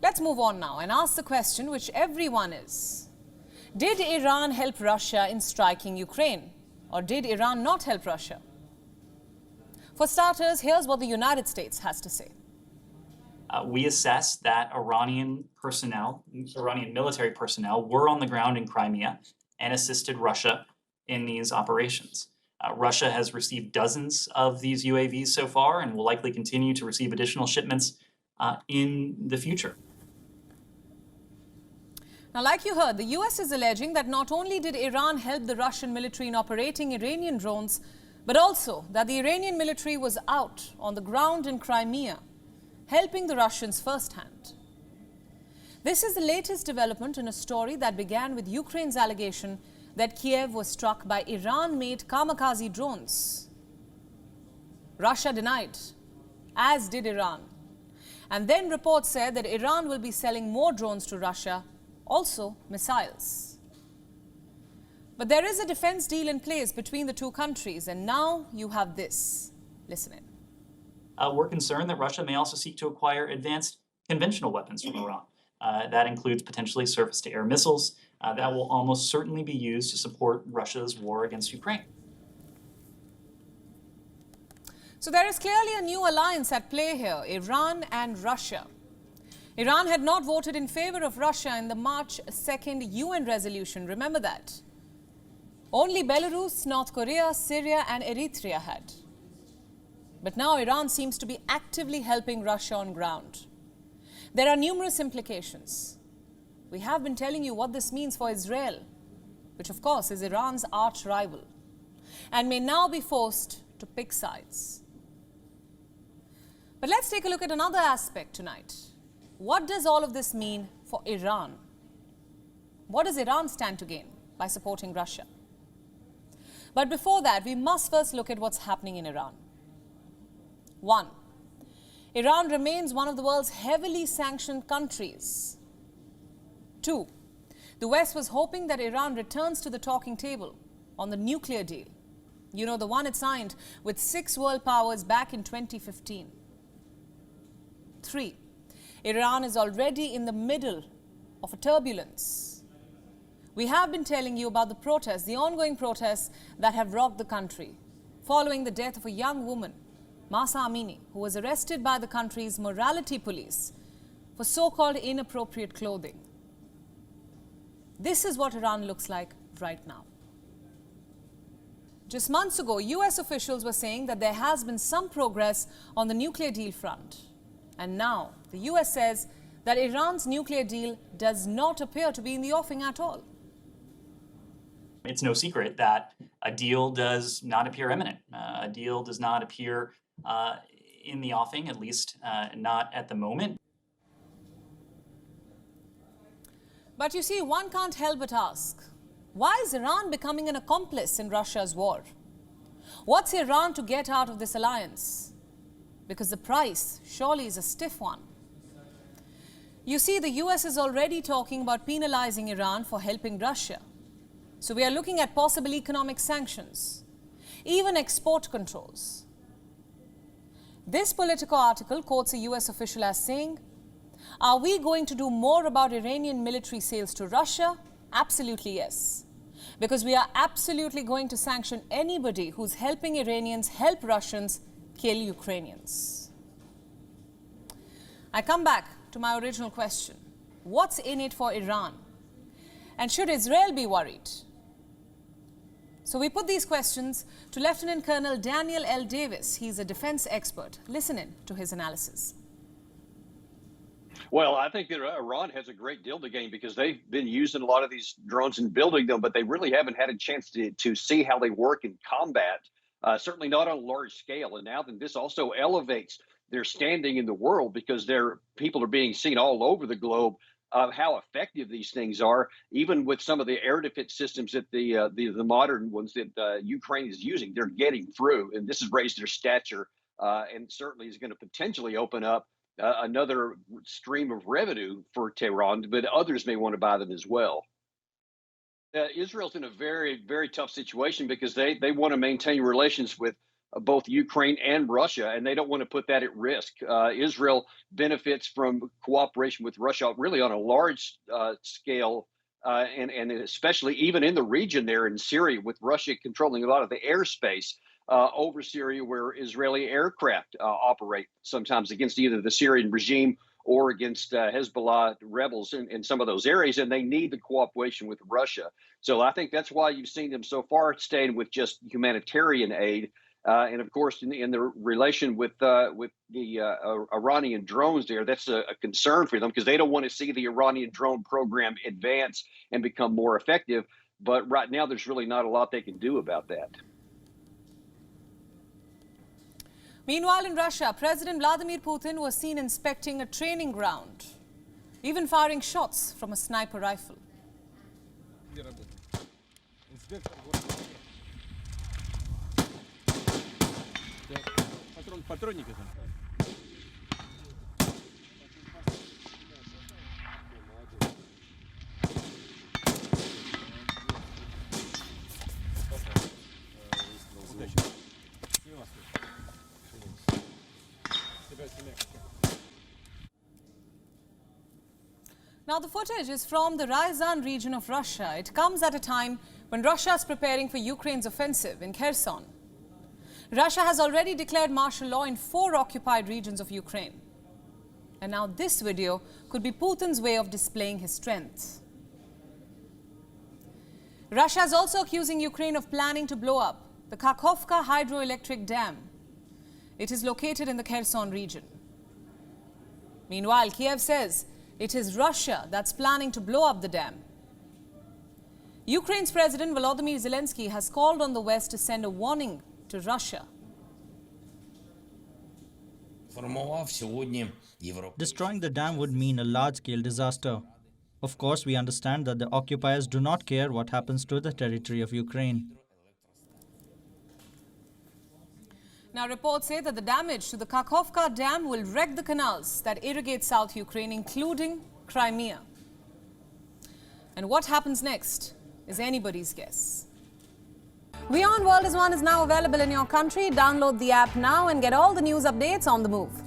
Let's move on now and ask the question which everyone is. Did Iran help Russia in striking Ukraine? Or did Iran not help Russia? For starters, here's what the United States has to say. We assess that Iranian military personnel were on the ground in Crimea and assisted Russia in these operations. Russia has received dozens of these UAVs so far and will likely continue to receive additional shipments in the future. Now, like you heard, the US is alleging that not only did Iran help the Russian military in operating Iranian drones, but also that the Iranian military was out on the ground in Crimea, helping the Russians firsthand. This is the latest development in a story that began with Ukraine's allegation that Kiev was struck by Iran-made kamikaze drones. Russia denied, as did Iran. And then reports said that Iran will be selling more drones to Russia, also missiles. But there is a defense deal in place between the two countries, and now you have this. Listen in. We're concerned that Russia may also seek to acquire advanced conventional weapons from Iran. That includes potentially surface-to-air missiles that will almost certainly be used to support Russia's war against Ukraine. So there is clearly a new alliance at play here, Iran and Russia. Iran had not voted in favor of Russia in the March 2nd UN resolution, remember that. Only Belarus, North Korea, Syria and Eritrea had. But now Iran seems to be actively helping Russia on ground. There are numerous implications. We have been telling you what this means for Israel, which of course is Iran's arch rival, and may now be forced to pick sides. But let's take a look at another aspect tonight. What does all of this mean for Iran? What does Iran stand to gain by supporting Russia? But before that, we must first look at what's happening in Iran. 1. Iran remains one of the world's heavily sanctioned countries. 2. The West was hoping that Iran returns to the talking table on the nuclear deal. You know, the one it signed with 6 world powers back in 2015. 3. Iran is already in the middle of a turbulence. We have been telling you about the protests, the ongoing protests that have rocked the country following the death of a young woman, Mahsa Amini, who was arrested by the country's morality police for so-called inappropriate clothing. This is what Iran looks like right now. Just months ago, US officials were saying that there has been some progress on the nuclear deal front. And now, the US says that Iran's nuclear deal does not appear to be in the offing at all. It's no secret that a deal does not appear imminent. A deal does not appear in the offing, at least not at the moment. But you see, one can't help but ask, why is Iran becoming an accomplice in Russia's war? What's Iran to get out of this alliance? Because the price surely is a stiff one. You see, the US is already talking about penalizing Iran for helping Russia. So we are looking at possible economic sanctions, even export controls. This Politico article quotes a US official as saying, "Are we going to do more about Iranian military sales to Russia? Absolutely yes. Because we are absolutely going to sanction anybody who's helping Iranians help Russians kill Ukrainians." I come back to my original question. What's in it for Iran? And should Israel be worried? So we put these questions to Lieutenant Colonel Daniel L. Davis. He's a defense expert. Listen in to his analysis. Well, I think that Iran has a great deal to gain because they've been using a lot of these drones and building them, but they really haven't had a chance to see how they work in combat, certainly not on a large scale. And now that this also elevates their standing in the world because people are being seen all over the globe of how effective these things are, even with some of the air defense systems that the modern ones that Ukraine is using, they're getting through. And this has raised their stature and certainly is going to potentially open up another stream of revenue for Tehran, but others may want to buy them as well. Israel's in a very, very tough situation because they want to maintain relations with both Ukraine and Russia, and they don't want to put that at risk. Israel benefits from cooperation with Russia really on a large scale, and especially even in the region there in Syria, with Russia controlling a lot of the airspace over Syria, where Israeli aircraft operate sometimes against either the Syrian regime or against Hezbollah rebels in some of those areas, and they need the cooperation with Russia. So I think that's why you've seen them so far staying with just humanitarian aid. And of course, in the relation with the Iranian drones there, that's a concern for them because they don't want to see the Iranian drone program advance and become more effective. But right now, there's really not a lot they can do about that. Meanwhile, in Russia, President Vladimir Putin was seen inspecting a training ground, even firing shots from a sniper rifle. Now, the footage is from the Ryazan region of Russia. It comes at a time when Russia is preparing for Ukraine's offensive in Kherson. Russia has already declared martial law in 4 occupied regions of Ukraine. And now this video could be Putin's way of displaying his strength. Russia is also accusing Ukraine of planning to blow up the Kakhovka hydroelectric dam. It is located in the Kherson region. Meanwhile, Kiev says it is Russia that's planning to blow up the dam. Ukraine's President Volodymyr Zelensky has called on the West to send a warning to Russia. Destroying the dam would mean a large-scale disaster. Of course, we understand that the occupiers do not care what happens to the territory of Ukraine. Now, reports say that the damage to the Kakhovka dam will wreck the canals that irrigate South Ukraine, including Crimea. And what happens next is anybody's guess. WION World is now available in your country. Download the app now and get all the news updates on the move.